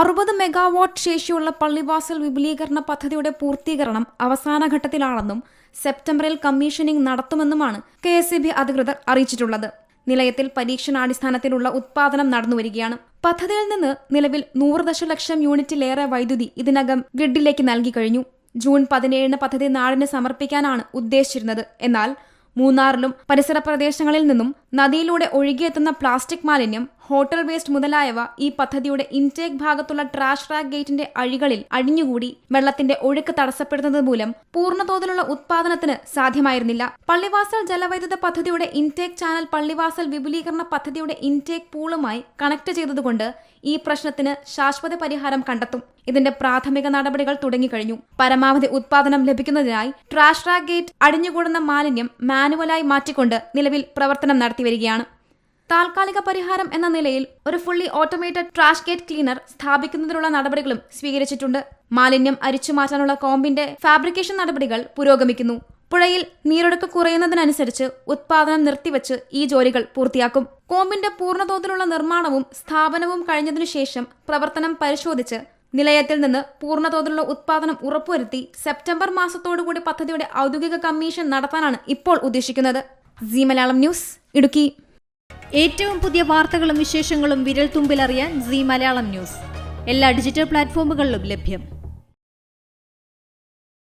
60 megawatt ശേഷിയുള്ള പള്ളിവാസൽ വിപുലീകരണ പദ്ധതിയുടെ പൂർത്തീകരണം അവസാന ഘട്ടത്തിലാണെന്നും സെപ്റ്റംബറിൽ കമ്മീഷനിംഗ് നടത്തുമെന്നുമാണ് KSEB അധികൃതർ അറിയിച്ചിട്ടുള്ളത്. നിലയത്തിൽ പരീക്ഷണാടിസ്ഥാനത്തിലുള്ള ഉത്പാദനം നടന്നുവരികയാണ്. പദ്ധതിയിൽ നിന്ന് നിലവിൽ 100 ദശലക്ഷം യൂണിറ്റിലേറെ വൈദ്യുതി ഇതിനകം ഗ്രിഡിലേക്ക് നൽകി കഴിഞ്ഞു. ജൂൺ 17 പദ്ധതി നാടിന് സമർപ്പിക്കാനാണ് ഉദ്ദേശിച്ചിരുന്നത്. എന്നാൽ മൂന്നാറിലും പരിസര പ്രദേശങ്ങളിൽ നിന്നും നദിയിലൂടെ ഒഴുകിയെത്തുന്ന പ്ലാസ്റ്റിക് മാലിന്യം, ഹോട്ടൽ വേസ്റ്റ് മുതലായവ ഈ പദ്ധതിയുടെ ഇൻടേക്ക് ഭാഗത്തുള്ള ട്രാഷ് റാക്ക് ഗേറ്റിന്റെ അഴികളിൽ അടിഞ്ഞുകൂടി വെള്ളത്തിന്റെ ഒഴുക്ക് തടസ്സപ്പെടുന്നത് മൂലം പൂർണ്ണതോതിലുള്ള ഉത്പാദനത്തിന് സാധ്യമായിരുന്നില്ല. പള്ളിവാസൽ ജലവൈദ്യുത പദ്ധതിയുടെ ഇൻടേക്ക് ചാനൽ പള്ളിവാസൽ വിപുലീകരണ പദ്ധതിയുടെ ഇൻടേക്ക് പൂളുമായി കണക്ട് ചെയ്തതുകൊണ്ട് ഈ പ്രശ്നത്തിന് ശാശ്വത പരിഹാരം കണ്ടെത്തും. ഇതിന്റെ പ്രാഥമിക നടപടികൾ തുടങ്ങിക്കഴിഞ്ഞു. പരമാവധി ഉത്പാദനം ലഭിക്കുന്നതിനായി ട്രാഷ് റാക്ക് ഗേറ്റ് അടിഞ്ഞുകൂടുന്ന മാലിന്യം മാനുവലായി മാറ്റിക്കൊണ്ട് നിലവിൽ പ്രവർത്തനം നടത്തിവരികയാണ്. താൽക്കാലിക പരിഹാരം എന്ന നിലയിൽ ഒരു fully automated trash gate cleaner സ്ഥാപിക്കുന്നതിനുള്ള നടപടികളും സ്വീകരിച്ചിട്ടുണ്ട്. മാലിന്യം അരിച്ചുമാറ്റാനുള്ള കോമ്പിന്റെ ഫാബ്രിക്കേഷൻ നടപടികൾ പുരോഗമിക്കുന്നു. പുഴയിൽ നീരൊഴുക്ക് കുറയുന്നതിനനുസരിച്ച് ഉത്പാദനം നിർത്തിവെച്ച് ഈ ജോലികൾ പൂർത്തിയാക്കും. കോമ്പിന്റെ പൂർണ്ണതോതിലുള്ള നിർമ്മാണവും സ്ഥാപനവും കഴിഞ്ഞതിനു ശേഷം പ്രവർത്തനം പരിശോധിച്ച് നിലയത്തിൽ നിന്ന് പൂർണ്ണതോതിലുള്ള ഉത്പാദനം ഉറപ്പുവരുത്തി സെപ്റ്റംബർ മാസത്തോടുകൂടി പദ്ധതിയുടെ ഔദ്യോഗിക കമ്മീഷൻ നടത്താനാണ് ഇപ്പോൾ ഉദ്ദേശിക്കുന്നത്. Zee Malayalam news, Idukki. ഏറ്റവും പുതിയ വാർത്തകളും വിശേഷങ്ങളും വിരൽ തുമ്പിലറിയാൻ സീ മലയാളം ന്യൂസ് എല്ലാ ഡിജിറ്റൽ പ്ലാറ്റ്ഫോമുകളിലും ലഭ്യം.